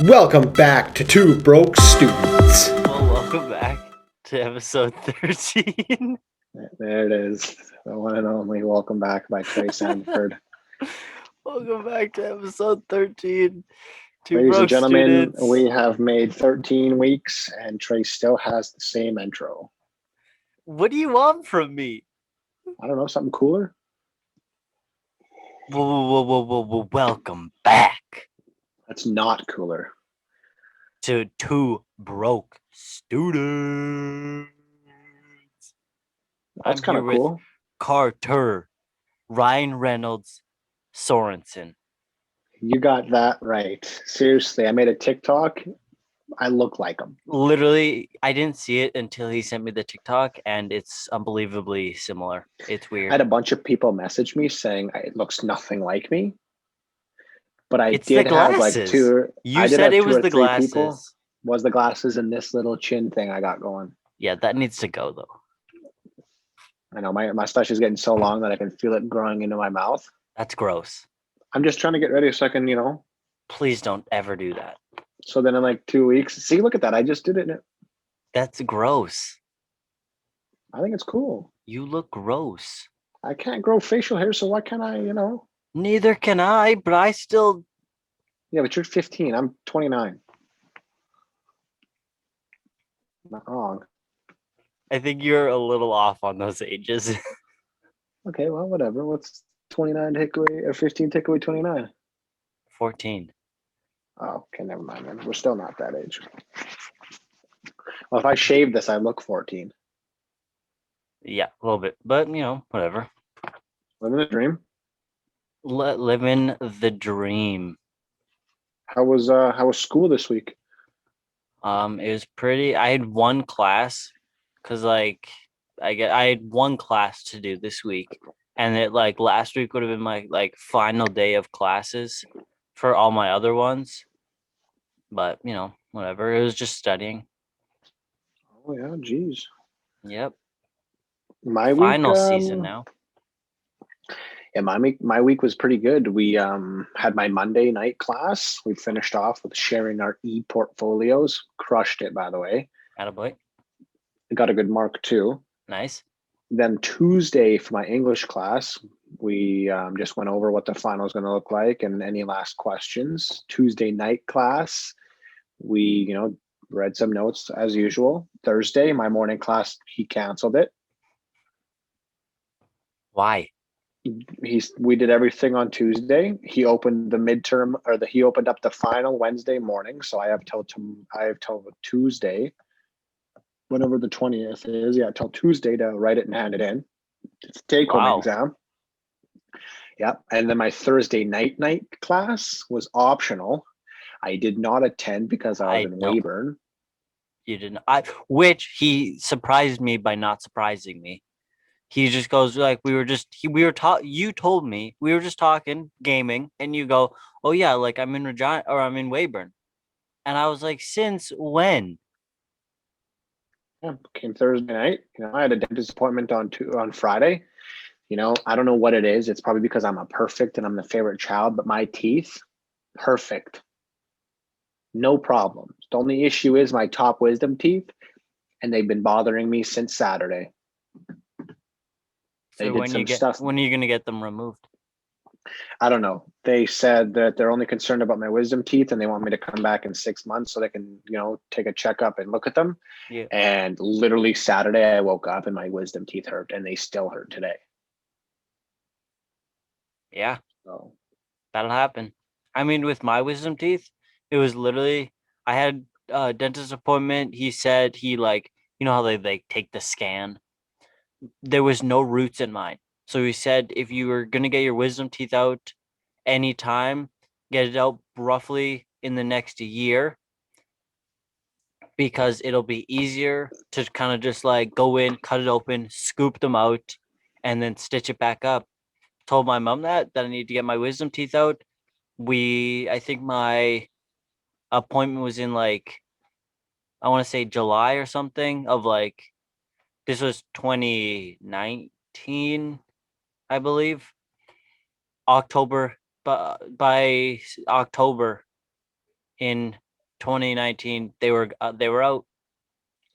Welcome back to Two Broke Students. Well, welcome back to episode 13. There it is. The one and only Welcome Back by Trey Sanford. Welcome back to episode 13. Two Ladies and broke gentlemen, students. we have made 13 weeks and Trey still has the same intro. What do you want from me? I don't know, something cooler? Whoa, welcome back That's not cooler. to Two Broke Students. That's I'm kind here of with cool. Carter, Ryan Reynolds, Sorensen. You got that right. Seriously, I made a TikTok. I look like him. Literally, I didn't see it until he sent me the TikTok, and it's unbelievably similar. It's I weird. had a bunch of people message me saying it looks nothing like me. But I It's did the have like glasses. two. You I did said have it two was or the three glasses. people. Was the glasses and this little chin thing I got going. Yeah, that needs to go though. I know my mustache is getting so long that I can feel it growing into my mouth. That's gross. I'm just trying to get ready so I can, Please don't ever do that. so then in like 2 weeks, see, look at that. I just did it. That's gross. I think it's cool. You look gross. I can't grow facial hair, so why can't I, Neither can I, but I still. Yeah, but you're 15. I'm 29. Not wrong. I think you're a little off on those ages. Okay, well, whatever. What's 29 take away or 15 take away 29? 14. Oh, okay, never mind then. We're still not that age. Well, if I shave this, I look 14. Yeah, a little bit, but whatever. Living the dream. Living the dream. How was school this week? It was pretty. I had one class, cause I had one class to do this week, and it last week would have been my final day of classes for all my other ones. But whatever. It was just studying. Oh yeah, geez. Yep. My Final week, season now. Yeah, my week was pretty good. We had my Monday night class. We finished off with sharing our e-portfolios. Crushed it, by the way. Attaboy. Got a good mark too. Nice. Then Tuesday for my English class, we just went over what the final is going to look like and any last questions. Tuesday night class, we read some notes as usual. Thursday, my morning class, he canceled it. Why? We did everything on Tuesday. He opened the midterm he opened up the final Wednesday morning. So I have till Tuesday, whenever the 20th is. Yeah, till Tuesday to write it and hand it in. It's a take-home exam. Yeah. And then my Thursday night class was optional. I did not attend because I was in Weyburn. You didn't. Which he surprised me by not surprising me. He just goes you told me we were just talking gaming, and you go, oh yeah, I'm in Regina or I'm in Weyburn, and I was like, since when? Yeah, came Thursday night. I had a dentist appointment on Friday. I don't know what it is. It's probably because I'm a perfect and I'm the favorite child, but my teeth, perfect. No problem. The only issue is my top wisdom teeth, and they've been bothering me since Saturday. So when are you going to get them removed? I don't know. They said that they're only concerned about my wisdom teeth and they want me to come back in 6 months so they can, take a checkup and look at them. Yeah. And literally Saturday I woke up and my wisdom teeth hurt and they still hurt today. Yeah. So that'll happen. I mean, with my wisdom teeth, it was literally, I had a dentist appointment. He said how they take the scan. There was no roots in mine. So he said, if you were going to get your wisdom teeth out anytime, get it out roughly in the next year, because it'll be easier to kind of just go in, cut it open, scoop them out, and then stitch it back up. Told my mom that I need to get my wisdom teeth out. I think my appointment was in I want to say July or something of this was 2019, I believe. October, but by October in 2019, they were out.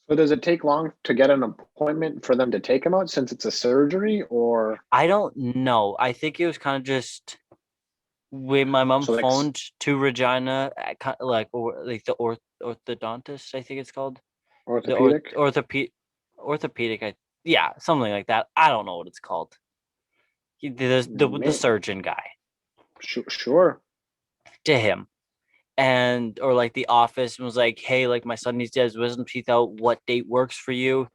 So does it take long to get an appointment for them to take him out since it's a surgery, or I don't know. I think it was kind of just when my mom so like phoned to Regina, like the orthodontist, I think it's called the orthopedic? orthopedic. Yeah, something like that. I don't know what it's called. The surgeon guy Sure. to him, and or like the office was like, hey, like my son needs to have his wisdom teeth out. What date works for you?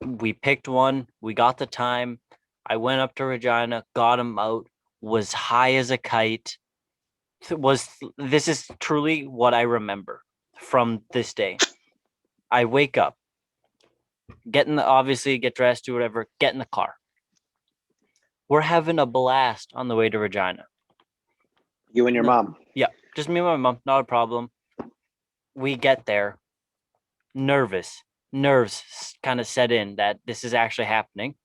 We picked one. We got the time. I went up to Regina, got him out. Was high as a kite. This is truly what I remember from this day. I wake up, obviously get dressed, do whatever, get in the car. We're having a blast on the way to Regina. You and your mom. Yeah, just me and my mom, not a problem. We get there, nerves kind of set in that this is actually happening.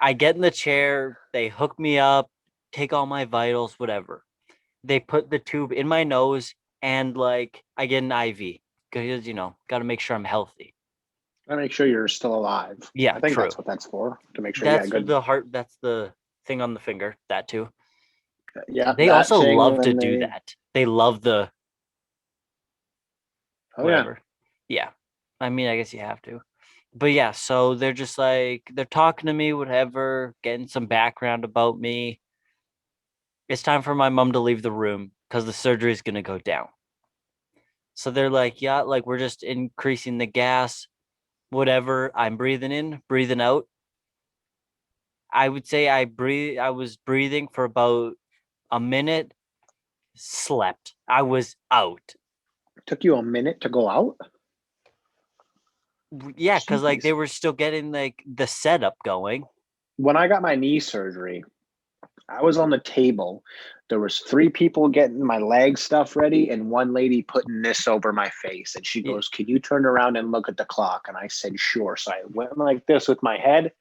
I get in the chair, they hook me up, take all my vitals, whatever. They put the tube in my nose and like I get an IV because got to make sure I'm healthy. I make sure you're still alive. Yeah, I think true. that's what that's for, to make sure. That's Yeah, good. the heart. That's the thing on the finger. That too. Yeah, They that also thing love to when do that. They love the Oh whatever. Yeah. I mean, I guess you have to. But yeah, so they're just like they're talking to me, whatever, getting some background about me. It's time for my mom to leave the room because the surgery is gonna go down. So they're like, yeah, like we're just increasing the gas, whatever. I'm breathing in, breathing out. I would say I was breathing for about a minute, slept. I was out. yeah. Took you a minute to go out? Yeah, because like Jeez. they were still getting like the setup going. When I got my knee surgery, I was on the table. There was 3 people getting my leg stuff ready and one lady putting this over my face. And she Yeah. goes, "Can you turn around and look at the clock?" And I said, "Sure." So I went like this with my head,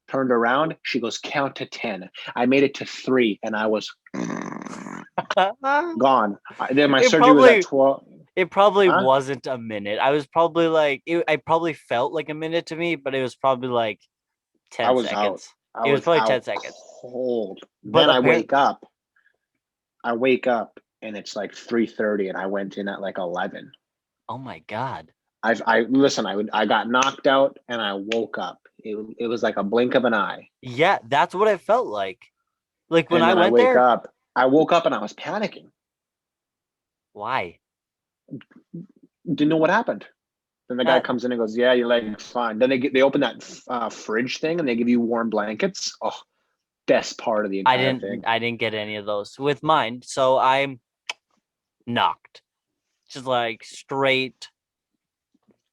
turned around. She goes, "Count to 10." I made it to 3 and I was gone. Then my It surgery was at probably 12. it probably Huh? wasn't a minute. I was probably like I probably felt like a minute to me, but it was probably like I 10 was out. seconds. I It was was probably 10 out seconds. cold. But Then I apparently, wake up. I wake up and it's like 3:30 and I went in at like 11. oh my God. I listen, I got knocked out and I woke up. It was like a blink of an eye. Yeah, that's what it felt like. Like when And I then went there, I woke up and I was panicking. why? Didn't know what happened. Then the guy Uh, comes in and goes, "Yeah, your leg's fine." Then they open that fridge thing and they give you warm blankets. Oh, best part of the entire thing. I didn't get any of those with mine. So I'm knocked. Just like straight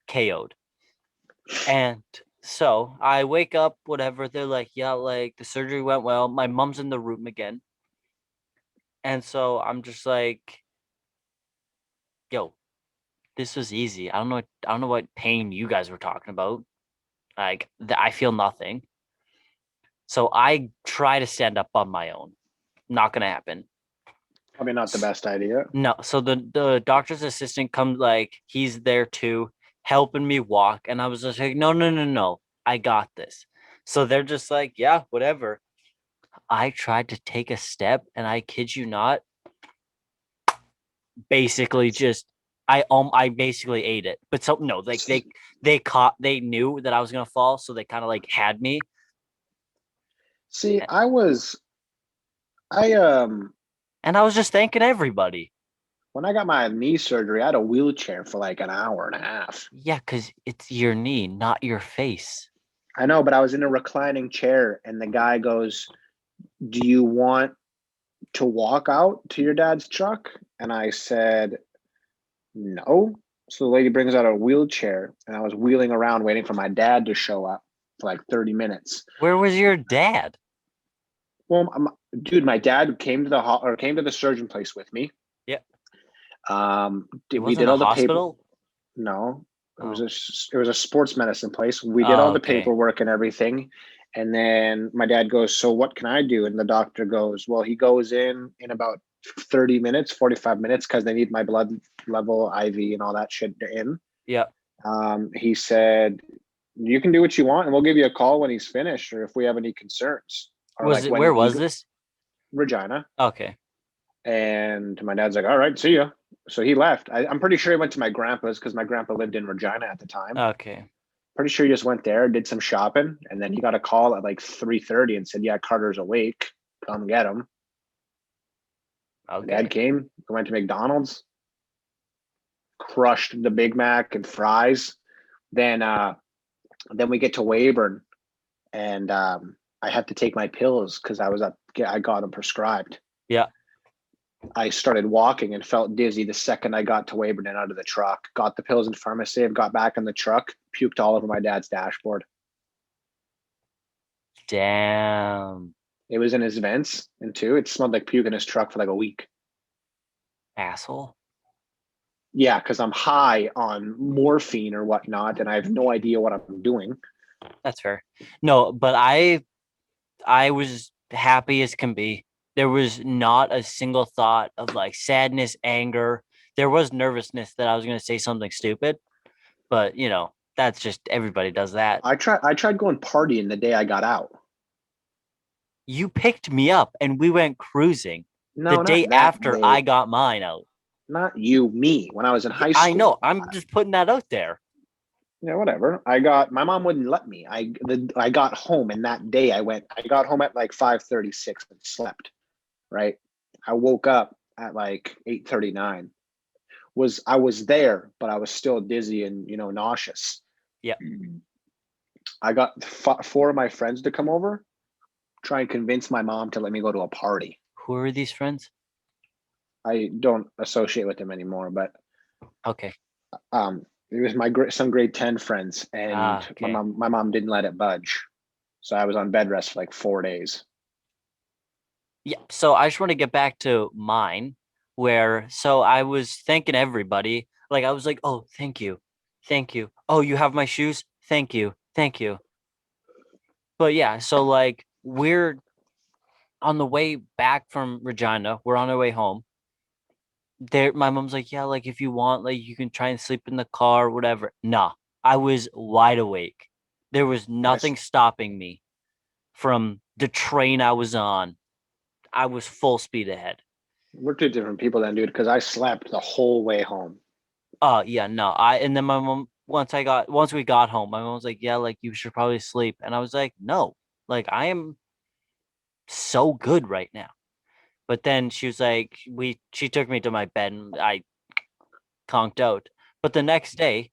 KO'd. And so I wake up, whatever. They're like, yeah, like the surgery went well. My mom's in the room again. And so I'm just like, yo, this was easy. I don't know what pain you guys were talking about. Like I feel nothing. So I try to stand up on my own. Not gonna happen. Probably not the best idea. No. So the doctor's assistant comes, like he's there too, helping me walk. And I was just like, no. I got this. So they're just like, yeah, whatever. I tried to take a step and I kid you not, basically just I basically ate it. But so no, like they knew that I was gonna fall, so they kind of like had me. See, I And I was just thanking everybody. when I got my knee surgery, I had a wheelchair for like an hour and a half. Yeah, because it's your knee, not your face. I know, but I was in a reclining chair and the guy goes, "Do you want to walk out to your dad's truck?" And I said, "No." So the lady brings out a wheelchair and I was wheeling around waiting for my dad to show up for like 30 minutes. Where was your dad? Well, dude, my dad came to the surgeon place with me. Yeah. We wasn't did a all the paper. hospital? No, it Oh. was a sports medicine place. We did all the Okay. paperwork and everything. And then my dad goes, "So what can I do?" And the doctor goes, "Well, he goes in about 30 minutes, 45 minutes, because they need my blood level, IV, and all that shit in. Yeah. He said, you can do what you want, and we'll give you a call when he's finished, or if we have any concerns. Or Was like it? when Where was this? Regina. Okay. And my dad's like, all right, see ya. So he left. I'm pretty sure he went to my grandpa's because my grandpa lived in Regina at the time. Okay. Pretty sure he just went there, did some shopping, and then he got a call at like 3:30 and said, yeah, Carter's awake. Come get him. My dad Okay. came. We went to McDonald's, crushed the Big Mac and fries. Then we get to Weyburn, and I had to take my pills because I got them prescribed. Yeah. I started walking and felt dizzy the second I got to Weyburn and out of the truck. Got the pills in pharmacy, got back in the truck, puked all over my dad's dashboard. Damn. It was in his vents, and two, it smelled like puke in his truck for like a week. Asshole. Yeah, because I'm high on morphine or whatnot, and I have no idea what I'm doing. That's fair. No, but I was happy as can be. There was not a single thought of like sadness, anger. There was nervousness that I was going to say something stupid, but you know, that's just everybody does that. I tried going partying the day I got out. You picked me up and we went cruising No, the day not that after day. I got mine out. Not you, me, when I was in high school. I know. I'm just putting that out there. Yeah, whatever. My mom wouldn't let me. I got home, and that day I got home at like 5:36 and slept. Right. I woke up at like 8:39. I was there, but I was still dizzy and nauseous. Yeah. I got 4 of my friends to come over, try and convince my mom to let me go to a party. Who are these friends? I don't associate with them anymore, but Okay. it was some grade 10 friends, and okay. my mom didn't let it budge. So I was on bed rest for like 4 days. Yeah. So I just want to get back to mine so I was thanking everybody. Like I was like, oh, thank you. Thank you. Oh, you have my shoes? Thank you. Thank you. But yeah, so like we're on the way back from Regina. We're on our way home. My mom's like, yeah, like if you want, like you can try and sleep in the car, whatever. Nah, I was wide awake. There was nothing stopping me from the train I was on. I was full speed ahead. We're two different people then, dude, because I slept the whole way home. Yeah, no. And then my mom once we got home, my mom was like, yeah, like you should probably sleep. And I was like, no, like I am so good right now. But then she was like, she took me to my bed and I conked out. But the next day,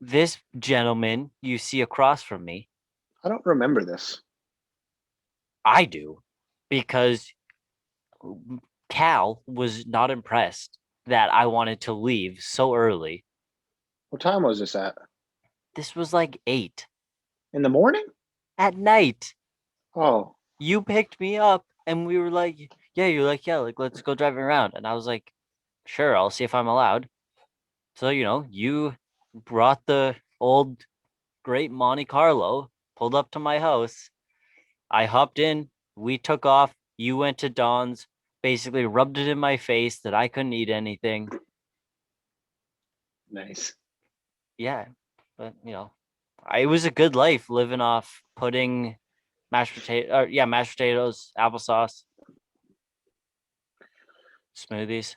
this gentleman you see across from me, I don't remember this. I do, because Cal was not impressed that I wanted to leave so early. What time was this at? This was like 8 In the morning? at night. Oh, You picked me up and we were like, yeah, you're like, yeah, like let's go driving around. And I was like, sure, I'll see if I'm allowed. So, you brought the old great Monte Carlo, pulled up to my house. I hopped in, we took off. You went to Don's, basically rubbed it in my face that I couldn't eat anything. nice. Yeah, but it was a good life living off pudding, mashed potatoes, applesauce, smoothies.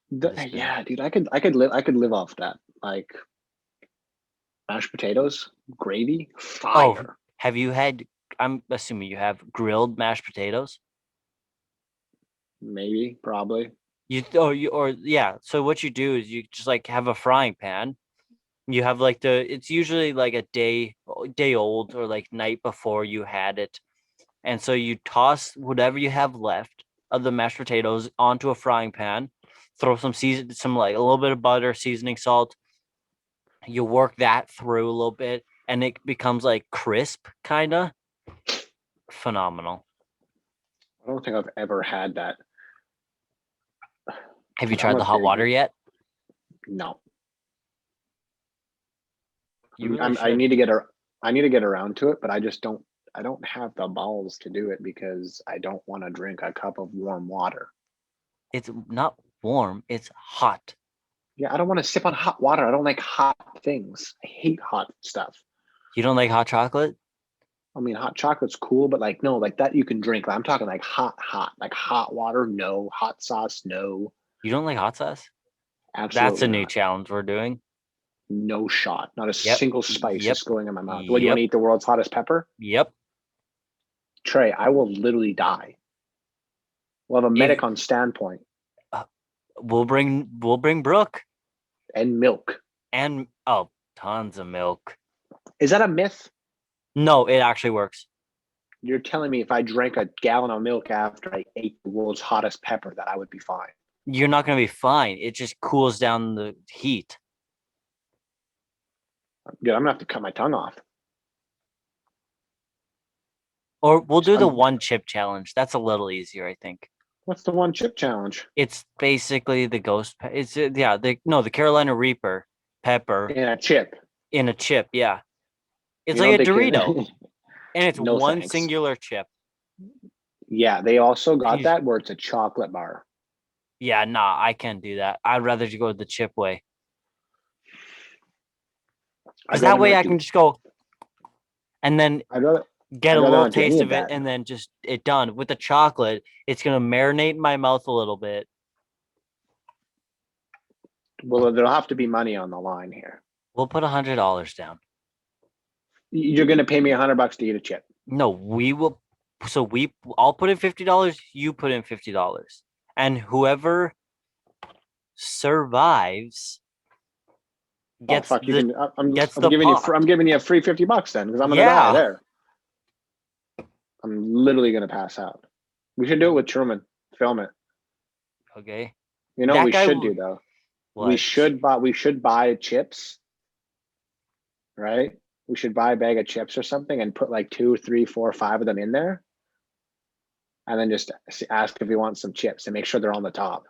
Yeah, dude, I could live off that. Like mashed potatoes, gravy, fire. Oh, have you had? I'm assuming you have grilled mashed potatoes. Maybe, probably. So what you do is you just like have a frying pan. You have like it's usually like a day old or like night before you had it. And so you toss whatever you have left of the mashed potatoes onto a frying pan, throw some like a little bit of butter, seasoning, salt. You work that through a little bit and it becomes like crisp kind of phenomenal. I don't think I've ever had that. Have you tried the hot water yet? No. You really I need to get around to it, but I just don't. I don't have the balls to do it because I don't want to drink a cup of warm water. It's not warm. It's hot. Yeah, I don't want to sip on hot water. I don't like hot things. I hate hot stuff. You don't like hot chocolate? I mean, hot chocolate's cool, but like, no, like that you can drink. I'm talking like hot, like hot water. No, hot sauce. No, You don't like hot sauce? absolutely That's a new not. challenge we're doing. No shot. Not a Yep. single spice Yep. is going in my mouth. What, do you want to Yep. eat the world's hottest pepper? Yep. Trey, I will literally die. We'll have a medic on standpoint We'll bring Brooke and milk. and tons of milk. Is that a myth? No, it actually works. You're telling me if I drank a gallon of milk after I ate the world's hottest pepper that I would be fine? You're not going to be fine. It just cools down the heat. Good. I'm gonna have to cut my tongue off. Or we'll do the one chip challenge. That's a little easier, I think. What's the one chip challenge? It's basically the ghost. It's the Carolina Reaper pepper In a chip. in a chip. Yeah, it's You like a don't think Dorito, and it's No one thanks. singular chip. Yeah, they also got Jeez. that where it's a chocolate bar. Yeah, nah, I can't do that. I'd rather just go the chip way. Because that way I can just go, and then I'd rather get I'd a rather little not do any taste of of it, that. and then just it done. With the chocolate, it's gonna marinate in my mouth a little bit. Well, there'll have to be money on the line here. We'll put $100 down. You're gonna pay me $100 to eat a chip. No, we will. So I'll put in $50. You put in $50, and whoever survives gets I'm giving pot. I'm giving you a free $50 then because I'm gonna die there. I'm literally gonna pass out. We should do it with Truman. Film it. Okay. You know That what we guy should w- do though? What? We should buy chips, right? We should buy a bag of chips or something and put like 2, 3, 4, 5 of them in there. And then just ask if he wants some chips and make sure they're on the top.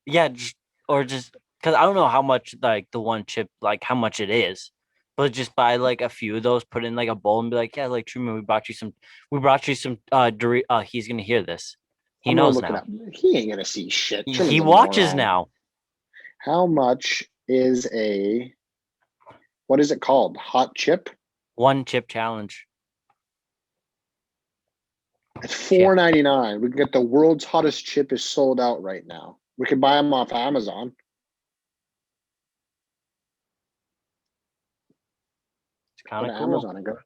Yeah, just because I don't know how much like the one chip, like how much it is, but just buy like a few of those, put in like a bowl, and be like, yeah, like Truman, we brought you some. He's gonna hear this. He I'm gonna knows look it now. up. He ain't gonna see shit. He Truman's a watches moron. now. How much is what is it called? Hot chip? One chip challenge. It's $4.99. We can get the world's hottest chip is sold out right now. We can buy them off Amazon. It's kind Go of to cool. Amazon and go.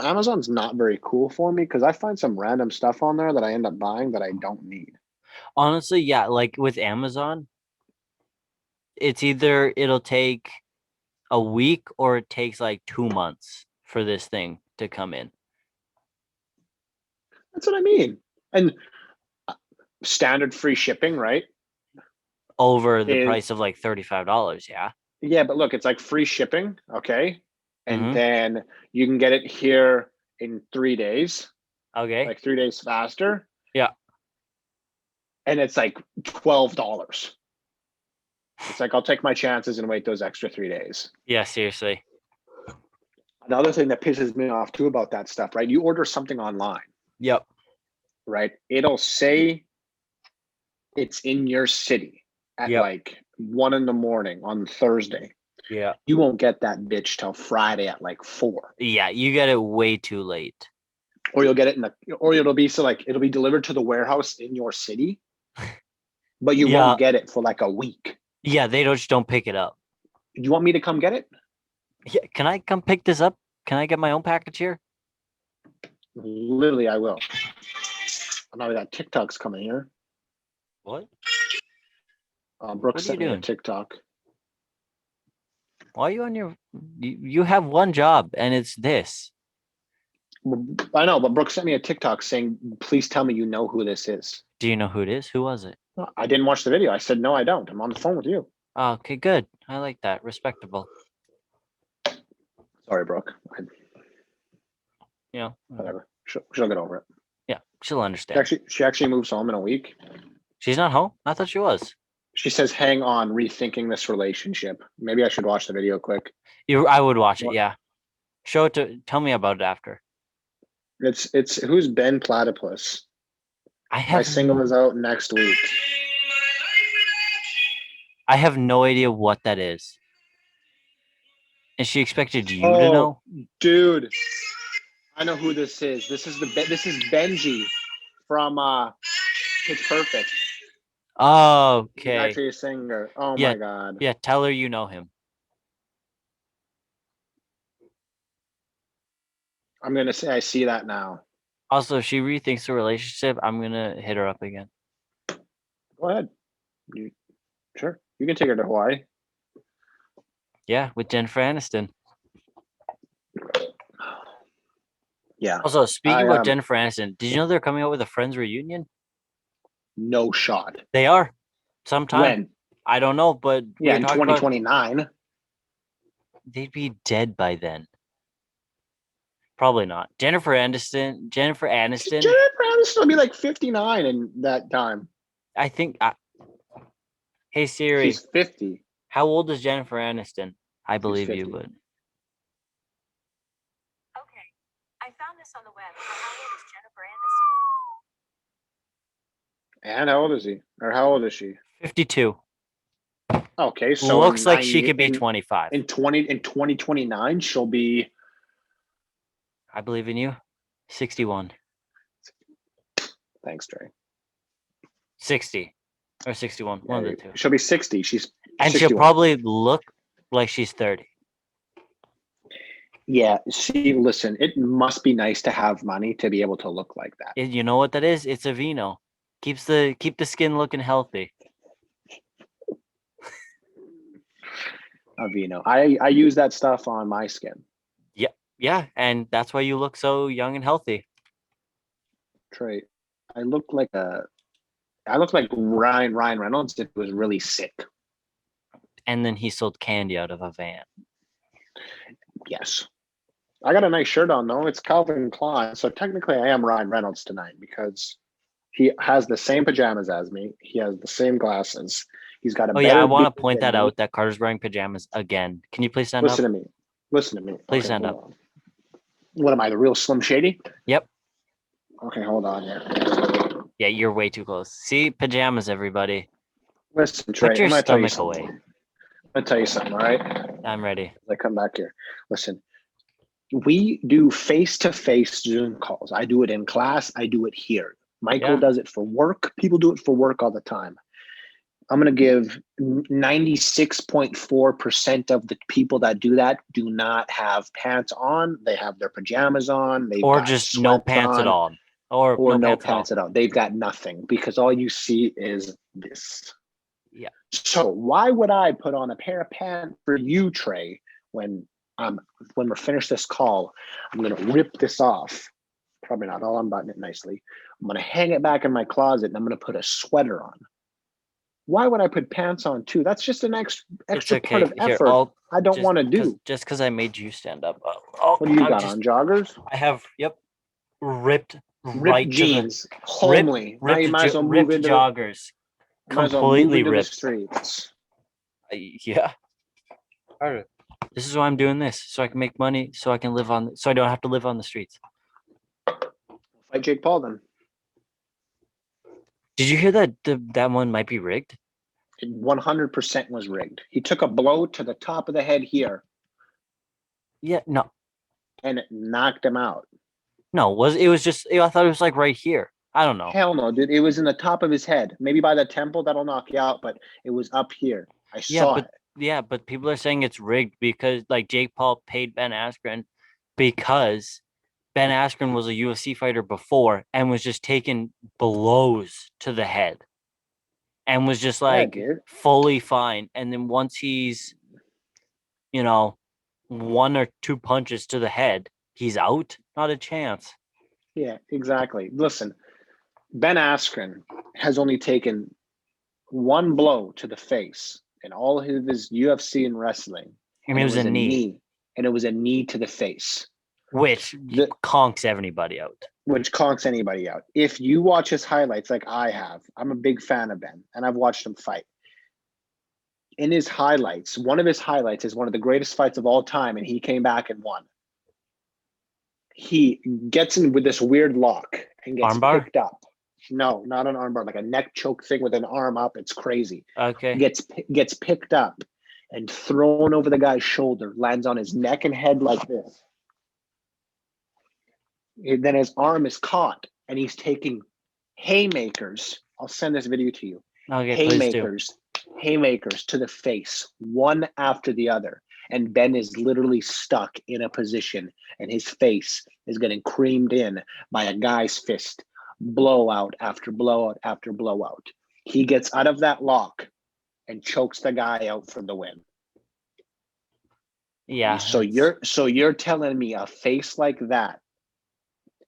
Amazon's not very cool for me because I find some random stuff on there that I end up buying that I don't need. Honestly, yeah, like with Amazon, it's either it'll take a week or it takes like 2 months for this thing to come in. That's what I mean. And standard free shipping, right? Over the price of like $35, yeah. Yeah, but look, it's like free shipping, okay? And Mhm. then you can get it here in 3 days, Okay. like 3 days faster. Yeah. And it's like $12. It's like I'll take my chances and wait those extra 3 days. Yeah, seriously. Another thing that pisses me off too about that stuff, right? You order something online, Yep. right? It'll say it's in your city at Yep. like 1 a.m. on Thursday. Yeah. You won't get that bitch till Friday at like 4. Yeah, you get it way too late. Or you'll get it it'll be delivered to the warehouse in your city, but you won't get it for like a week. Yeah, they just don't pick it up. Do you want me to come get it? Yeah, can I come pick this up? Can I get my own package here? Literally, I will. Now we got TikToks coming here. What? Brooks What are you sent me a doing? TikTok. Why are you on your? You have one job, and it's this. I know, but Brooks sent me a TikTok saying, "Please tell me you know who this is." Do you know who it is? Who was it? I didn't watch the video. I said, "No, I don't. I'm on the phone with you." Oh, okay, good. I like that. Respectable. Sorry, Brooke. Yeah. Whatever. She'll get over it. Yeah, she'll understand. She actually moves home in a week. She's not home? I thought she was. She says, "Hang on, rethinking this relationship." Maybe I should watch the video quick. I would watch it, yeah. Show it to. Tell me about it after. It's who's Ben Platypus? I My have single is out next week. I have no idea what that is. And she expected you to Oh, know. dude, I know who this is. This is Benji from Pitch Perfect. Oh, He's okay. actually a singer. Oh Yeah. my god. Yeah, tell her you know him. I'm gonna say I see that now. Also, if she rethinks the relationship, I'm gonna hit her up again. Go ahead. Sure. You can take her to Hawaii. Yeah, with Jennifer Aniston. Yeah. Also, speaking I about Jennifer Aniston, did you know they're coming out with a Friends reunion? no shot. They are. Sometime. When? I don't know, but Yeah, we're in talking about 2029. they'd be dead by then. Probably not. Jennifer Aniston. Jennifer Aniston will be like 59 in that time. I think. Hey Siri, She's 50. how old is Jennifer Aniston? I believe you, 50. but Okay, I found this on the web. How old is Jennifer Aniston? And how old is he? Or how old is she? 52. Okay, so Looks like she could be 25. In 2029, she'll be. I believe in you. 61. Thanks, Trey. 60 or 61. One of the two. She'll be 60. She's And 61. she'll probably look like she's 30. Yeah, see, listen, it must be nice to have money to be able to look like that. You know what that is? It's a vino. Keep the skin looking healthy. Aveeno. I use that stuff on my skin. Yeah, and that's why you look so young and healthy. Trey, I look like Ryan Reynolds if he was really sick. And then he sold candy out of a van. Yes. I got a nice shirt on though. It's Calvin Klein. So technically I am Ryan Reynolds tonight because he has the same pajamas as me. He has the same glasses. He's got a Oh yeah, I want to beard point than that me. out that Carter's wearing pajamas again. Can you please stand Listen up? to me. Listen to me. Please Okay, stand hold up. on. What am I, the real Slim Shady? Yep. Okay, hold on here. Yeah, you're way too close. See, pajamas, everybody. Listen, Trey, Put your I'm gonna tell you stomach something. away. I'm gonna tell you something, all right? I'm ready. As I come back here. Listen, we do face-to-face Zoom calls. I do it in class. I do it here. Michael Yeah. does it for work. People do it for work all the time. I'm going to give 96.4% of the people that do that do not have pants on. They have their pajamas on. They've Or got just no sweats pants at on, all. Or no pants pants at all. They've got nothing because all you see is this. Yeah. So why would I put on a pair of pants for you, Trey, when we're finished this call? I'm going to rip this off. Probably not. I'll unbutton it nicely. I'm going to hang it back in my closet and I'm going to put a sweater on. Why would I put pants on too? That's just an extra part of effort I don't want to do. Just because I made you stand up. What do you got on, joggers? I have, ripped jeans, homely. Now you might as well move into joggers. Completely ripped. the streets. Yeah. This is why I'm doing this, so I can make money, so I can so I don't have to live on the streets. Fight Jake Paul then. Did you hear that that one might be rigged? It 100% was rigged. He took a blow to the top of the head here. Yeah, no. And it knocked him out. No, it was just, I thought it was like right here. I don't know. Hell no, dude. It was in the top of his head. Maybe by the temple, that'll knock you out, but it was up here. I saw it. Yeah, but people are saying it's rigged because like Jake Paul paid Ben Askren because Ben Askren was a UFC fighter before and was just taking blows to the head and was just like fully fine. And then once he's, 1 or 2 punches to the head, he's out. Not a chance. Yeah, exactly. Listen, Ben Askren has only taken 1 blow to the face in all of his UFC and wrestling. And it was a knee. And it was a knee to the face. Which conks everybody out. If you watch his highlights like I have, I'm a big fan of Ben, and I've watched him fight. In his highlights, one of his highlights is one of the greatest fights of all time, and he came back and won. He gets in with this weird lock and gets Armbar? picked up. No, not an armbar, like a neck choke thing with an arm up. It's crazy. Okay. Gets picked up and thrown over the guy's shoulder, lands on his neck and head like this. And then his arm is caught and he's taking haymakers. I'll send this video to you. Okay, please do. Haymakers to the face, one after the other. And Ben is literally stuck in a position and his face is getting creamed in by a guy's fist, blowout after blowout after blowout. He gets out of that lock and chokes the guy out for the win. Yeah. So you're telling me a face like that,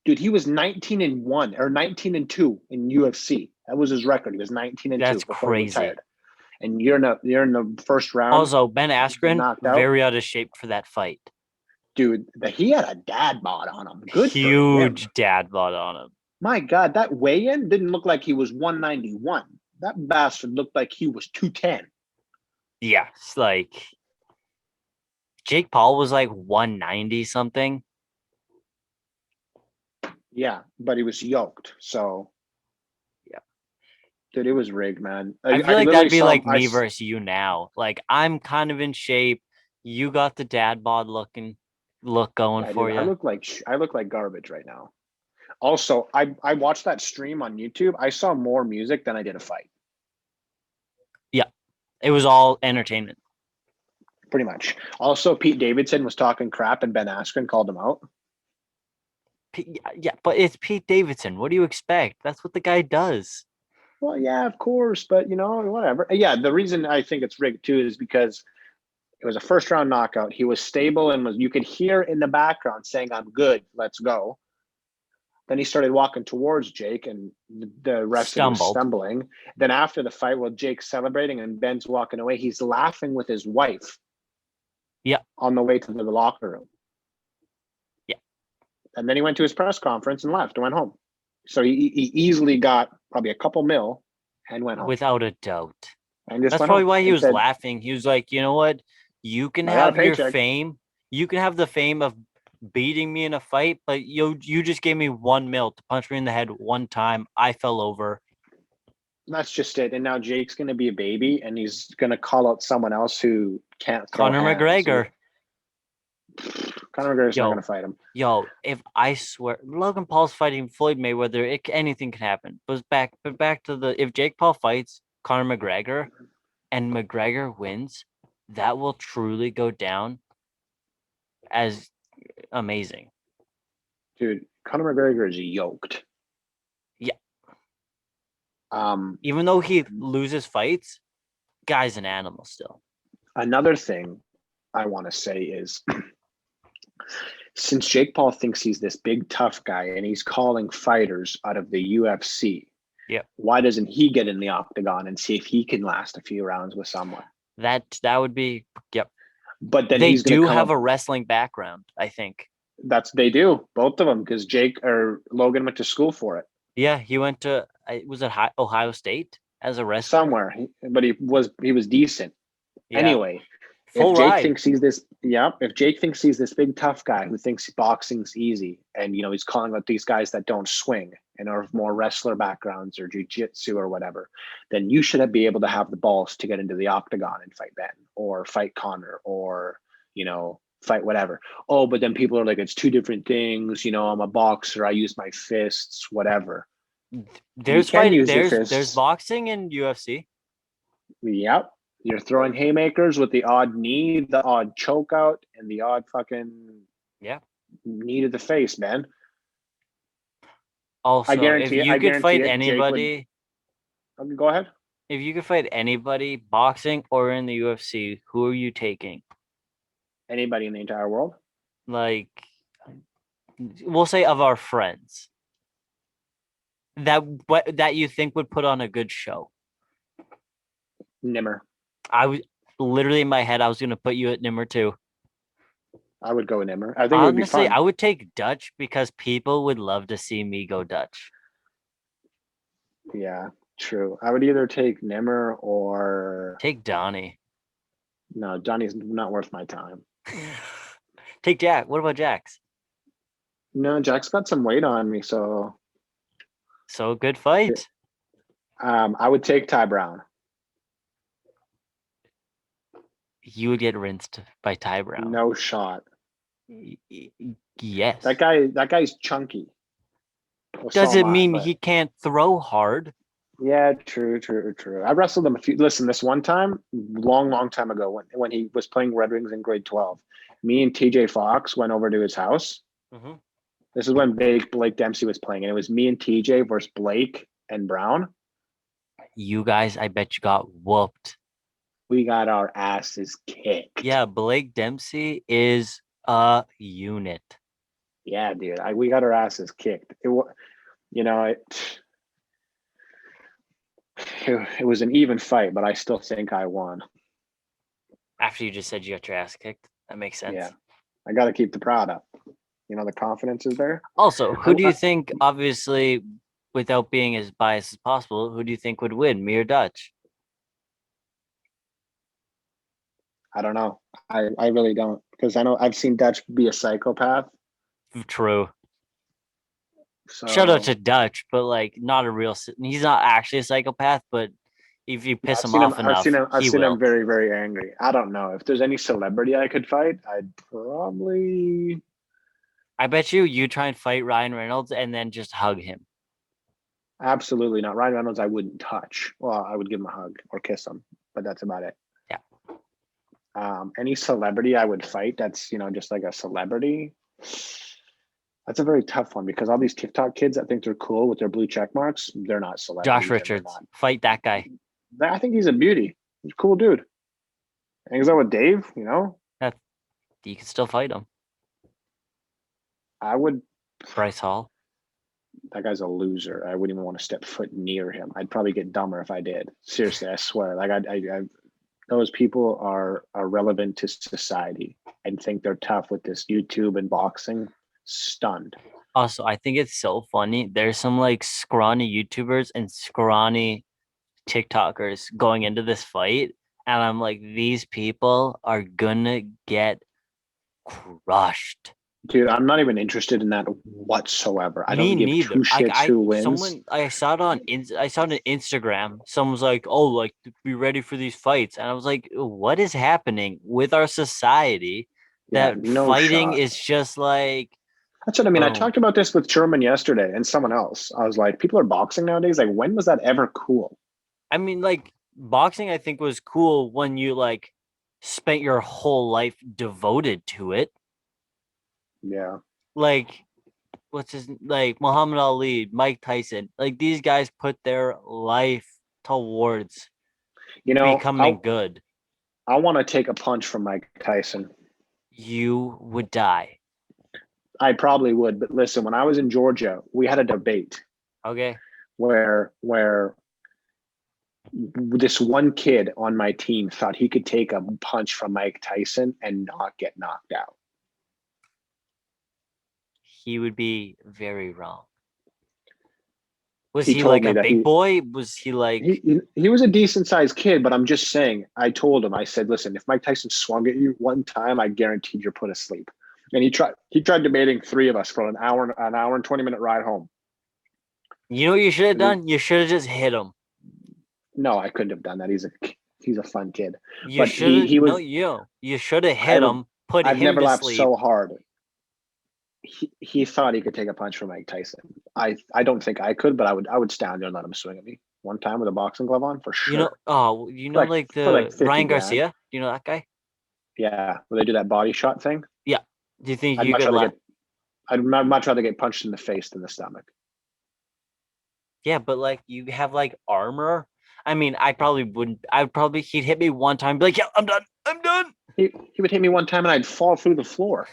dude? He was 19-1 or 19-2 in UFC. That was his record. He was 19-2. That's before he crazy. retired. And you're in the first round. Also, Ben Askren, knocked out. very out of shape for that fight. Dude, he had a dad bod on him. Good for him. Huge dad bod on him. My God, that weigh-in didn't look like he was 191. That bastard looked like he was 210. Yeah, it's like Jake Paul was like 190 something. Yeah, but he was yoked. So, yeah, dude, it was rigged, man. I feel like that'd be like me versus you now. Like I'm kind of in shape. You got the dad bod look going for you. I look like garbage right now. Also, I watched that stream on YouTube. I saw more music than I did a fight. Yeah, it was all entertainment. Pretty much. Also, Pete Davidson was talking crap and Ben Askren called him out. Yeah, but it's Pete Davidson. What do you expect? That's what the guy does. Well, yeah, of course, but whatever. Yeah, the reason I think it's rigged too is because it was a first round knockout. He was stable and you could hear in the background saying, "I'm good, let's go." Then he started walking towards Jake and the rest of him was stumbling. Then after the fight, while Jake's celebrating and Ben's walking away, he's laughing with his wife. Yeah. On the way to the locker room. Yeah. And then he went to his press conference and left and went home. So he easily got probably a couple mil and went home. Without a doubt. And just that's probably why he was laughing. He was like, you know what? You can have your fame. You can have the fame of beating me in a fight, but you just gave me 1 mil to punch me in the head one time. I fell over. That's just it. And now Jake's going to be a baby and he's going to call out someone else who can't throw Conor McGregor. Conor McGregor's not going to fight him. Yo, if I swear, Logan Paul's fighting Floyd Mayweather, anything can happen. But back to if Jake Paul fights Conor McGregor and McGregor wins, that will truly go down as amazing. Dude, Conor McGregor is yoked. Yeah. Even though he loses fights, guy's an animal still. Another thing I want to say is since Jake Paul thinks he's this big tough guy and he's calling fighters out of the UFC, why doesn't he get in the octagon and see if he can last a few rounds with someone? That would be But then they do have a wrestling background, I think. They do, both of them, because Logan went to school for it. Yeah, he went to was it Ohio State as a wrestler somewhere, but he was decent. Yeah. Anyway, if Jake thinks he's this big tough guy who thinks boxing's easy, and he's calling out these guys that don't swing and are more wrestler backgrounds or jiu-jitsu or whatever, then you should be able to have the balls to get into the octagon and fight Ben or fight Conor or fight whatever. Oh, but then people are like, it's two different things. I'm a boxer. I use my fists, whatever. There's boxing and UFC. Yep. You're throwing haymakers with the odd knee, the odd choke out, and the odd fucking knee to the face, man. Also, if you could fight anybody, go ahead. If you could fight anybody, boxing or in the UFC, who are you taking? Anybody in the entire world? Like, we'll say of our friends that you think would put on a good show. Nimmer. I was literally in my head. I was going to put you at Nimmer too. I would go Nimmer. I think honestly, it would be fun. I would take Dutch because people would love to see me go Dutch. Yeah, true. I would either take Nimmer or take Donnie. No, Donnie's not worth my time. Take Jack. What about Jax? No, Jack's got some weight on me, so So good fight. I would take Ty Brown. You would get rinsed by Ty Brown. No shot. Yes. That guy's chunky. Well, so Does it am I, mean but- he can't throw hard? Yeah, true. I wrestled him a few. Listen, this one time, long time ago, when he was playing Red Wings in grade 12, me and TJ Fox went over to his house. Mm-hmm. This is when Blake Dempsey was playing, and it was me and TJ versus Blake and Brown. You guys, I bet you got whooped. We got our asses kicked. Yeah, Blake Dempsey is a unit. Yeah, dude. We got our asses kicked. It was an even fight, but I still think I won. After you just said you got your ass kicked, that makes sense. Yeah. I got to keep the pride up. The confidence is there. Also, who do you think, obviously, without being as biased as possible, who do you think would win, me or Dutch? I don't know. I really don't, because I know I've seen Dutch be a psychopath. True. So Shout out to Dutch, but like not a real. He's not actually a psychopath, but if you piss him off enough, I've he seen will. him very, very angry. I don't know if there's any celebrity I could fight. I'd probably. I bet you try and fight Ryan Reynolds and then just hug him. Absolutely not. Ryan Reynolds, I wouldn't touch. Well, I would give him a hug or kiss him, but that's about it. Yeah. Any celebrity I would fight that's, just like a celebrity. That's a very tough one, because all these TikTok kids that think they're cool with their blue check marks, they're not celebrities. Josh Richards, fight that guy. I think he's a beauty. He's a cool dude. Hangs out with Dave, You can still fight him. I would. Bryce Hall. That guy's a loser. I wouldn't even want to step foot near him. I'd probably get dumber if I did. Seriously, I swear. Like those people are relevant to society and think they're tough with this YouTube and boxing. Stunned. Also, I think it's so funny. There's some like scrawny YouTubers and scrawny TikTokers going into this fight, and I'm like, these people are gonna get crushed. Dude, I'm not even interested in that whatsoever. I don't give two shits who wins. I saw it on Instagram. Someone's like, "Oh, like be ready for these fights," and I was like, "What is happening with our society that fighting is just like?" That's what I mean. Boom. I talked about this with Sherman yesterday and someone else. I was like, people are boxing nowadays. Like, when was that ever cool? I mean, like boxing, I think was cool when you like spent your whole life devoted to it. Yeah. Like, Muhammad Ali, Mike Tyson, like these guys put their life towards becoming good. I want to take a punch from Mike Tyson. You would die. I probably would, but listen, when I was in Georgia, we had a debate. Okay. Where this one kid on my team thought he could take a punch from Mike Tyson and not get knocked out. He would be very wrong. Was he like a big boy? Was he like he was a decent sized kid, but I'm just saying, I told him, I said, listen, if Mike Tyson swung at you one time, I guaranteed you're put asleep. And he tried debating three of us for an hour and 20-minute ride home. You know what you should have done? You should have just hit him. No, I couldn't have done that. He's a fun kid. You should have you should have hit him, put him to sleep. I've never laughed so hard. He thought he could take a punch from Mike Tyson. I don't think I could, but I would stand there and let him swing at me one time with a boxing glove on for sure. Like Ryan Garcia? Do you know that guy? Yeah, where they do that body shot thing. Yeah. Do you think I'd much rather get punched in the face than the stomach. Yeah, but like you have like armor. I mean, I probably wouldn't. He'd hit me one time, be like, "Yeah, I'm done." He would hit me one time, and I'd fall through the floor.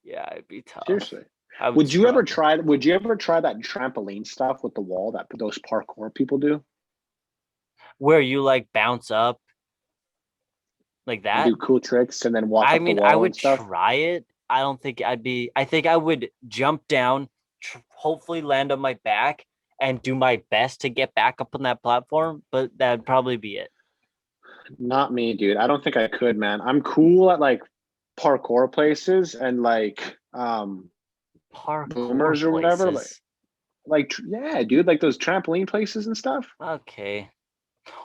Yeah, it'd be tough. Seriously. Would you ever try that trampoline stuff with the wall that those parkour people do? Where you like bounce up like that? Do cool tricks and then walk up the wall. I would try it. I don't think I think I would jump down, hopefully land on my back and do my best to get back up on that platform, but that'd probably be it. Not me, dude. I don't think I could, man. I'm cool at like parkour places and like Parkour boomers or whatever. places. Yeah, dude, like those trampoline places and stuff. Okay.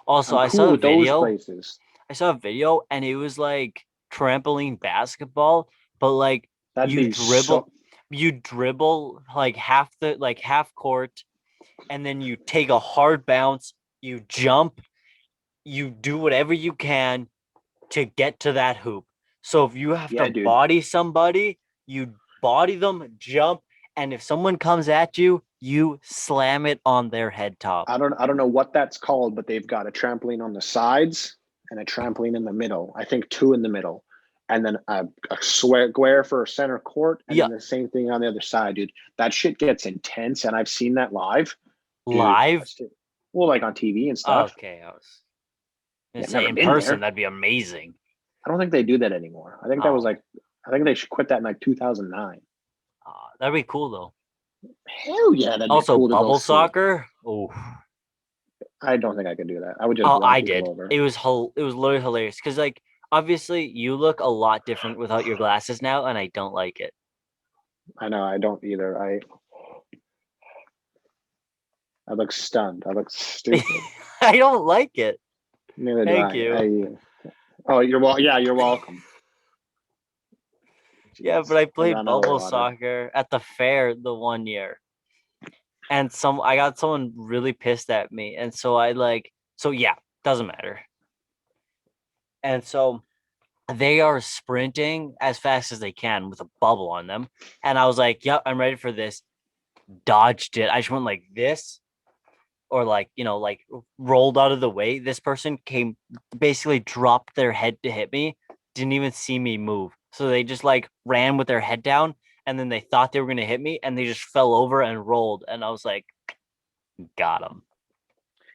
Also, I'm I cool saw a with those video. places. I saw a video and it was like trampoline basketball, but like That'd you be dribble, so. you dribble like half court, and then you take a hard bounce, you jump, you do whatever you can to get to that hoop. So if you have Yeah, to dude. body somebody, you body them, jump, and if someone comes at you, you slam it on their head top. I don't know what that's called, but they've got a trampoline on the sides and a trampoline in the middle. I think two in the middle, and then a square for a center court, and Yeah. then the same thing on the other side, dude. That shit gets intense, and I've seen that live. Dude, Live? well, like on TV and stuff. Okay, I was Yeah, gonna I've say never in been person, there. that'd be amazing. I don't think they do that anymore. I think that was Oh. I think they should quit that in like 2009. That'd be cool though. Hell yeah, that'd Also, be cool to go bubble see. soccer. Oh, I don't think I could do that. I would just run I people did. over. It was literally hilarious because like obviously you look a lot different without your glasses now, and I don't like it. I know, I don't either. I look stunned. I look stupid. I don't like it. Neither do Thank I. you. Oh, yeah, you're welcome. Yeah, Jeez, but I played ran out of bubble water. soccer at the fair the one year, and I got someone really pissed at me, and so yeah, doesn't matter. And so they are sprinting as fast as they can with a bubble on them, and I was like, "Yep, I'm ready for this." Dodged it. I just went like this, or like like rolled out of the way. This person came, basically dropped their head to hit me, didn't even see me move, so they just like ran with their head down, and then they thought they were gonna hit me, and they just fell over and rolled, and I was like, got him.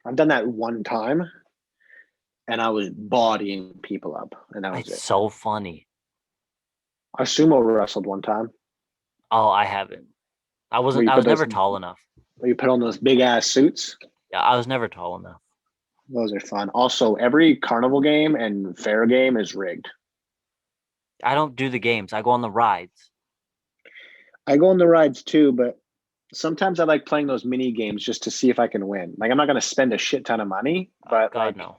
I've done that one time, and I was bodying people up, and that was It's it. so funny. I sumo wrestled one time. Oh, I haven't. I Where you was put never those, tall enough. where you put on those big ass suits. Yeah, I was never tall enough. Those are fun. Also, every carnival game and fair game is rigged. I don't do the games. I go on the rides. I go on the rides too, but sometimes I like playing those mini games just to see if I can win. Like I'm not going to spend a shit ton of money, but God like no.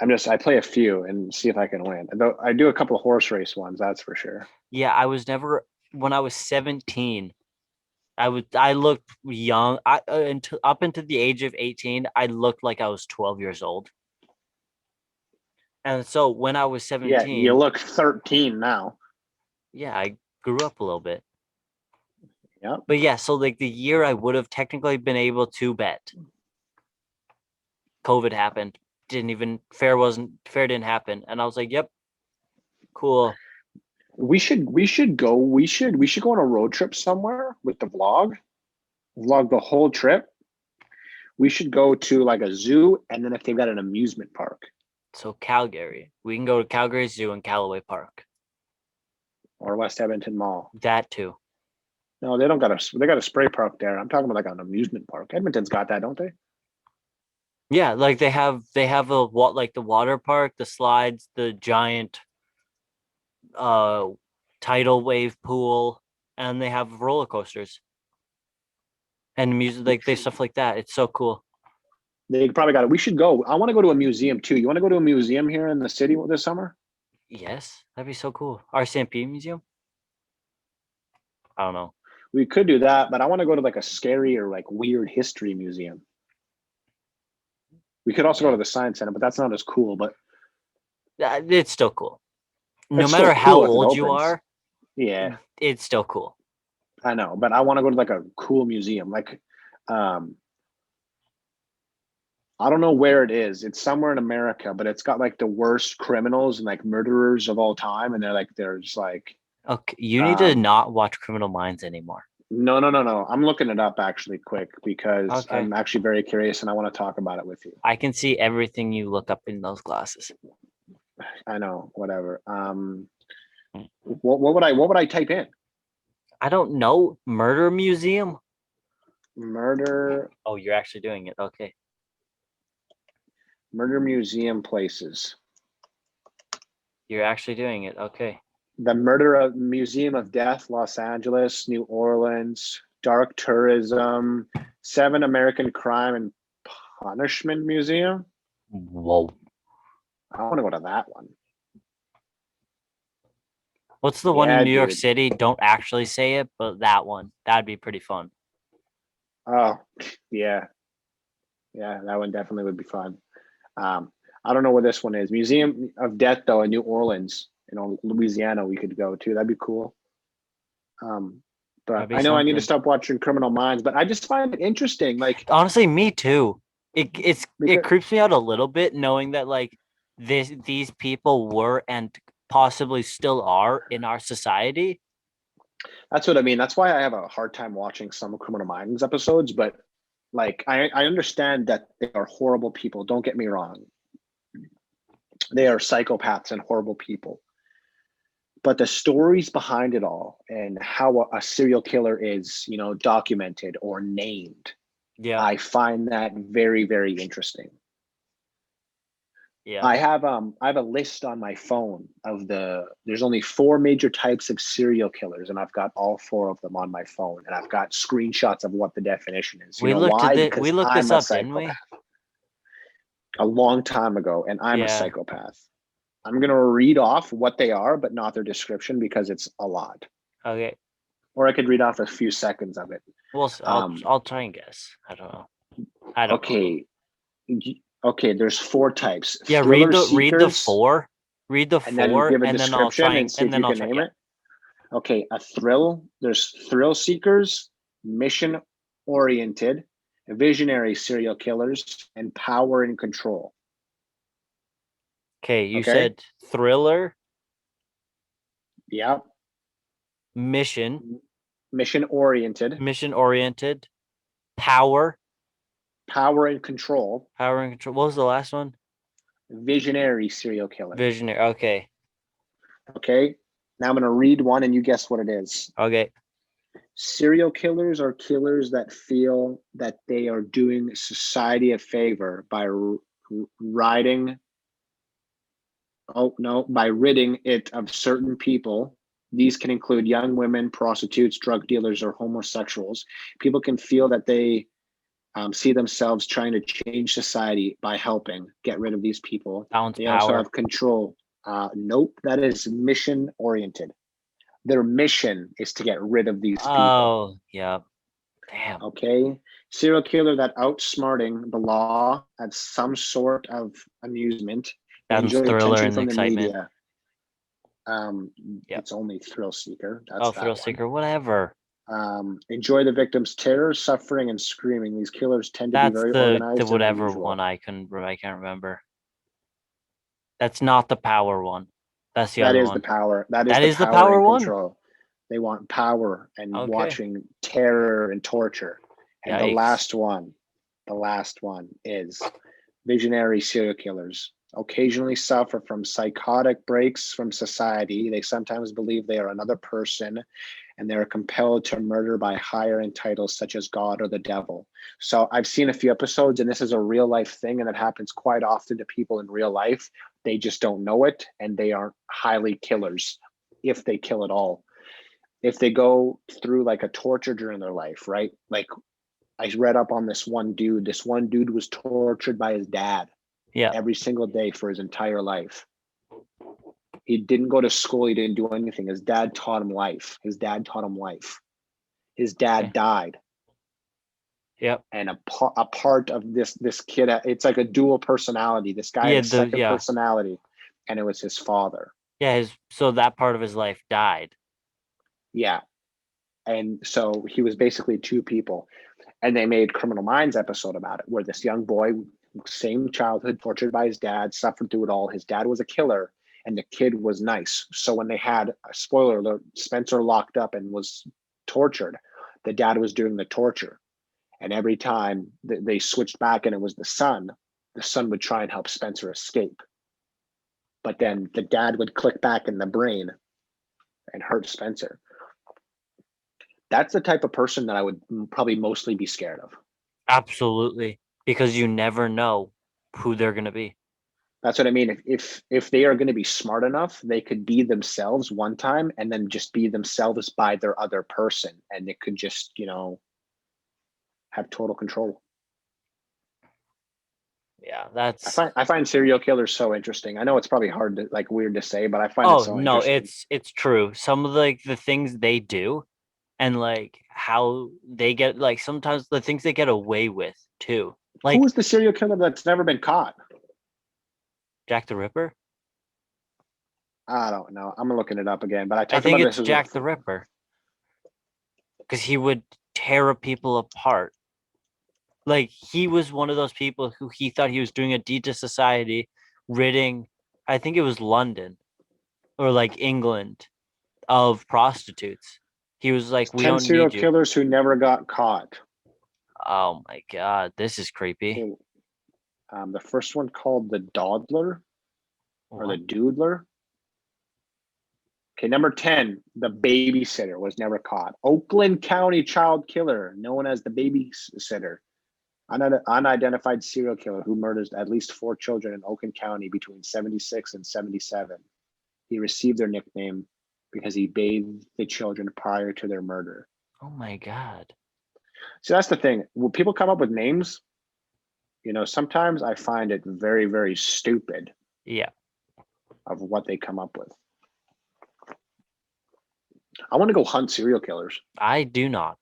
I play a few and see if I can win. Though I do a couple of horse race ones, that's for sure. Yeah, I was never when I was 17. I looked young. Up until the age of 18, I looked like I was 12 years old. And so when I was Yeah, 17, you look 13 now. yeah, I grew up a little bit. Yep. But yeah, so like the year I would have technically been able to bet. COVID happened. Fair didn't happen. And I was like, yep, cool. We should go on a road trip somewhere with the vlog the whole trip. We should go to like a zoo, and then if they've got an amusement park. So Calgary. We can go to Calgary Zoo and Callaway Park. Or West Edmonton Mall. That too. No, they don't got they got a spray park there. I'm talking about like an amusement park. Edmonton's got that, don't they? Yeah, like they have like the water park, the slides, the giant tidal wave pool, and they have roller coasters and music, like they stuff like that. It's so cool. They probably got it. We should go. I want to go to a museum too. You want to go to a museum here in the city this summer? Yes, that'd be so cool. RCMP Museum? I don't know. We could do that, but I want to go to like a scary or like weird history museum. We could also go to the science center, but that's not as cool. But it's still cool. No It's matter still how cool if it old you opens. are, yeah, it's still cool. I know. But I want to go to like a cool museum. Like, I don't know where it is. It's somewhere in America, but it's got like the worst criminals and like murderers of all time, and they're just like. Okay, you need to not watch Criminal Minds anymore. No. I'm looking it up actually quick because Okay. I'm actually very curious and I want to talk about it with you. I can see everything you look up in those glasses. I know, whatever. What would I type in? I don't know. Murder Museum? Murder Oh, you're actually doing it. Okay. museum places. You're actually doing it. Okay. The Murder of Museum of Death, Los Angeles, New Orleans, Dark Tourism, 7 American Crime and Punishment Museum. Whoa. I want to go to that one. What's the one Yeah, in New York dude. City? Don't actually say it, but that one. That'd be pretty fun. Oh, yeah. Yeah, that one definitely would be fun. I don't know where this one is. Museum of Death, though, in New Orleans, Louisiana, we could go to. That'd be cool. But That'd be I know I need to something. stop watching Criminal Minds, but I just find it interesting. Like, Honestly, me too. It because creeps me out a little bit knowing that like these people were and possibly still are in our society. that's what I mean. That's why I have a hard time watching some Criminal Minds episodes. But like, I understand that they are horrible people. Don't get me wrong. They are psychopaths and horrible people. But the stories behind it all and how a serial killer is, documented or named, Yeah. I find that very, very interesting. Yeah. I have a list on my phone of there's only 4 major types of serial killers, and I've got all 4 of them on my phone, and I've got screenshots of what the definition is. You We know looked why? at Because we looked this I'm a up, didn't we? psychopath. A long time ago, and I'm a Yeah. psychopath. I'm gonna read off what they are, but not their description because it's a lot. Okay. Or I could read off a few seconds of it. Well, I'll try and guess. I don't know. I don't know. Okay. Okay, there's 4 types. Yeah, Thriller read the seekers, 4. Read the and then 4 give a and then I'll description try and see and if then you I'll can try. name Yeah. it. Okay, there's thrill seekers, mission oriented, visionary serial killers, and power and control. Okay, you Okay. said thriller, Yeah. mission Oriented, oriented, power power and control, and control. What was the last one? visionary serial killer. Visionary. Okay. Okay. Now I'm going to read one and you guess what it is. Okay. Serial killers are killers that feel that they are doing society a favor by by ridding it of certain people. These can include young women, prostitutes, drug dealers, or homosexuals. People can feel that they see themselves trying to change society by helping get rid of these people. Balance They also power. have control. Nope, that is mission oriented. Their mission is to get rid of these people. Oh, yeah. Damn. Okay. Serial killer that outsmarting the law at some sort of amusement. That's Enjoy thriller attention and from the excitement. media. Yep. It's only thrill seeker. That's Oh, that thrill one. seeker, whatever. Enjoy the victim's terror, suffering, and screaming. These killers tend to be That's very the organized and whatever unusual. one I can't remember. That's not the power one. That's the That other is one. the power. That is the power and one? control. They want power and Okay. watching terror and torture. And the Yikes. last one is visionary serial killers. Occasionally suffer from psychotic breaks from society. They sometimes believe they are another person, and they are compelled to murder by higher end titles such as God or the devil. So I've seen a few episodes, and this is a real life thing, and it happens quite often to people in real life. They just don't know it, and they aren't highly killers if they kill at all. If they go through like a torture during their life, right? Like I read up on this one dude. This one dude was tortured by his dad every single day for his entire life. He didn't go to school. He didn't do anything. His dad taught him life. His dad Okay. died. Yep. And a part of this kid, it's like a dual personality. This guy had a second personality, and it was his father. Yeah, so that part of his life died. Yeah. And so he was basically 2 people. And they made Criminal Minds episode about it, where this young boy, same childhood, tortured by his dad, suffered through it all. His dad was a killer, and the kid was nice. So when they had, a spoiler alert, Spencer locked up and was tortured, the dad was doing the torture. And every time they switched back and it was the son would try and help Spencer escape. But then the dad would click back in the brain and hurt Spencer. That's the type of person that I would probably mostly be scared of. Absolutely. Because you never know who they're going to be. That's what I mean. If they are going to be smart enough, they could be themselves one time and then just be themselves by their other person, and it could just, have total control. Yeah, I find serial killers so interesting. I know it's probably hard to weird to say, but I find it so no, interesting. it's true. Some of the things they do and how they get sometimes the things they get away with too. Who is the serial killer that's never been caught? Jack the Ripper? I don't know. I'm looking it up again, but I I talked think about it's this. Jack the Ripper. Because he would tear people apart. He was one of those people who he thought he was doing a deed to society, ridding, I think it was London or England, of prostitutes. He was like, we 10 don't serial need you. killers who never got caught. Oh my God, this is creepy. The first one called the Dawdler or the What? Doodler. Okay, number 10, the babysitter was never caught. Oakland County child killer, known as the babysitter. Unidentified serial killer who murders at least 4 children in Oakland County between 76 and 77. He received their nickname because he bathed the children prior to their murder. Oh my God. So that's the thing. When people come up with names, sometimes I find it very, very stupid. Yeah. Of what they come up with. I want to go hunt serial killers. I do not.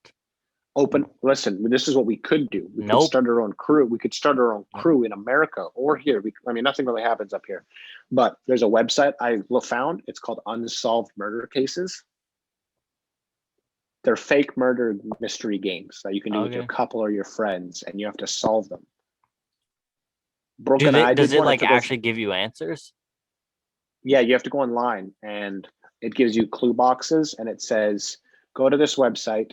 Listen, this is what we could do. We could Nope. start our own crew. We could start our own crew in America or here. Nothing really happens up here. But there's a website I found. It's called Unsolved Murder Cases. They're fake murder mystery games that you can do with your couple or your friends, and you have to solve them. Does it actually give you answers? Yeah, you have to go online, and it gives you clue boxes, and it says, go to this website,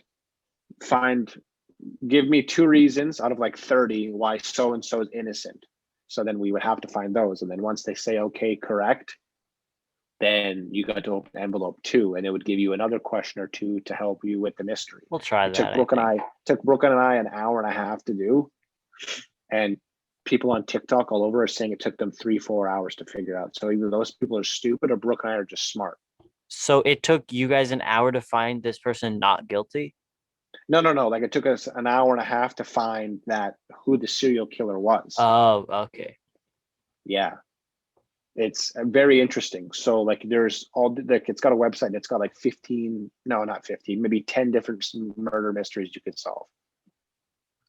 give me 2 reasons out of 30 why so-and-so is innocent. So then we would have to find those. And then once they say, okay, correct, then you got to open envelope 2, and it would give you another question or 2 to help you with the mystery. We'll try that. Took Brooke and I an hour and a half to do. And people on TikTok all over are saying it took them 3-4 hours to figure out. So either those people are stupid or Brooke and I are just smart. So it took you guys an hour to find this person not guilty? No. It took us an hour and a half to find who the serial killer was. Oh, okay. Yeah. It's very interesting. So there's it's got a website and it's got 15, no, not 15, maybe 10 different murder mysteries you could solve.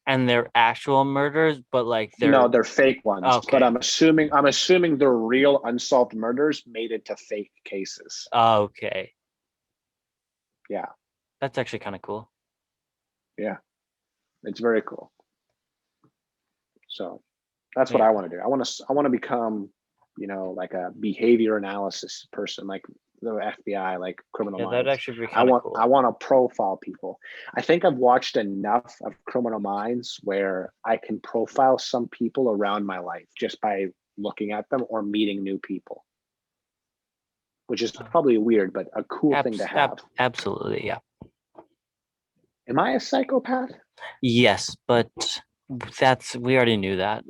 And they're actual murders, but they're fake ones. Okay. But I'm assuming they're real unsolved murders made into fake cases. Okay. Yeah. That's actually kind of cool. Yeah. It's very cool. So that's what I want to do. I want to become, a behavior analysis person, like the FBI, Criminal Minds. That'd actually be kind of cool. I want to profile people. I think I've watched enough of Criminal Minds where I can profile some people around my life just by looking at them or meeting new people, which is probably weird, but a cool thing to have. Absolutely, yeah. Am I a psychopath? Yes, but we already knew that.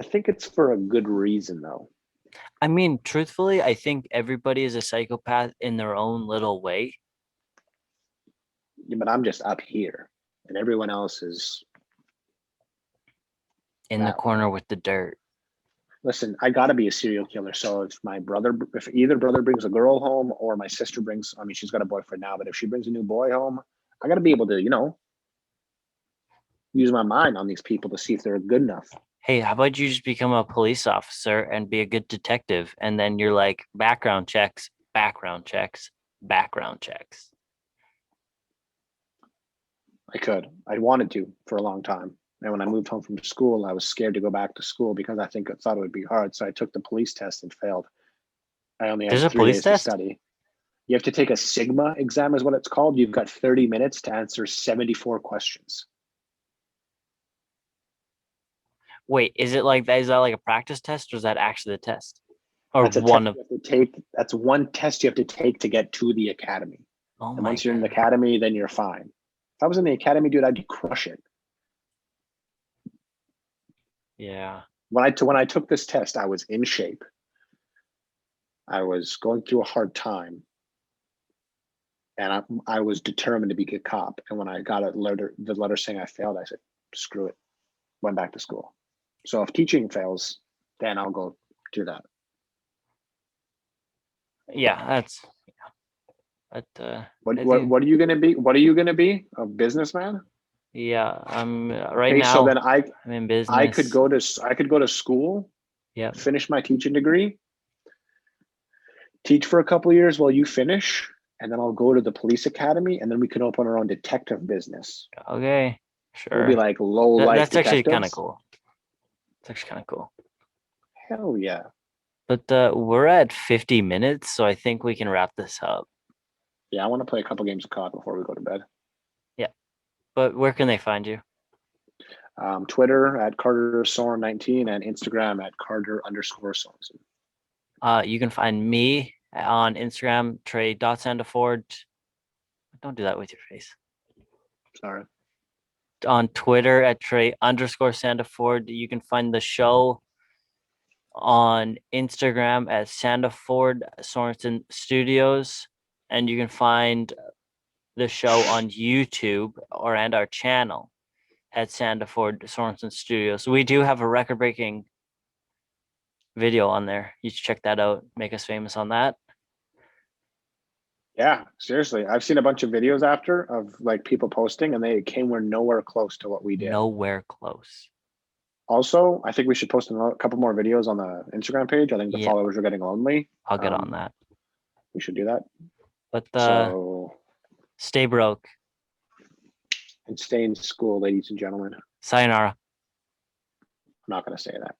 I think it's for a good reason, though. I mean, truthfully, I think everybody is a psychopath in their own little way. Yeah, but I'm just up here, and everyone else is in the corner with the dirt. Listen, I gotta be a serial killer. So if either brother brings a girl home or my sister she's got a boyfriend now, but if she brings a new boy home, I gotta be able to, use my mind on these people to see if they're good enough. Hey, how about you just become a police officer and be a good detective? And then you're like, background checks, background checks, background checks. I could. I wanted to for a long time. And when I moved home from school, I was scared to go back to school because I thought it would be hard. So I took the police test and failed. I only had 3 days to study. You have to take a Sigma exam is what it's called. You've got 30 minutes to answer 74 questions. Wait, is it like that? Is that like a practice test or is that actually the test? Or that's that's one test you have to take to get to the academy. Oh, and once you're in the academy, then you're fine. If I was in the academy, dude, I'd crush it. Yeah. when I took this test, I was in shape. I was going through a hard time, and I was determined to be a cop. And when I got the letter saying I failed, I said, "Screw it." Went back to school. So if teaching fails, then I'll go do that. Yeah, that's. But What are you gonna be? What are you gonna be? A businessman? yeah, I'm right Okay, now. so then I'm in business. I could go to school, Yeah. finish my teaching degree, teach for a couple of years while you finish, and then I'll go to the police academy, and then we can open our own detective business. Okay. We'll be Sure. like low life That's actually kind of detectives. cool. It's actually kind of cool. Hell yeah. But we're at 50 minutes, so I think we can wrap this up. Yeah, I want to play a couple games of COD before we go to bed. Yeah. But where can they find you? Twitter at CarterSoren19 and Instagram at Carter_Sorensen. You can find me on Instagram, Trey.Sandiford. Don't do that with your face. Sorry. On Twitter at Trey_Sandiford. You can find the show on Instagram at Sandiford Sorensen Studios. And you can find the show on YouTube and our channel at Sandiford Sorensen Studios. So we do have a record-breaking video on there. You should check that out. Make us famous on that. Yeah, seriously. I've seen a bunch of videos after of like people posting, and they came nowhere close to what we did. Nowhere close. Also, I think we should post a couple more videos on the Instagram page. I think the followers are getting lonely. I'll get on that. We should do that. But So stay broke. and stay in school, ladies and gentlemen. Sayonara. I'm not going to say that.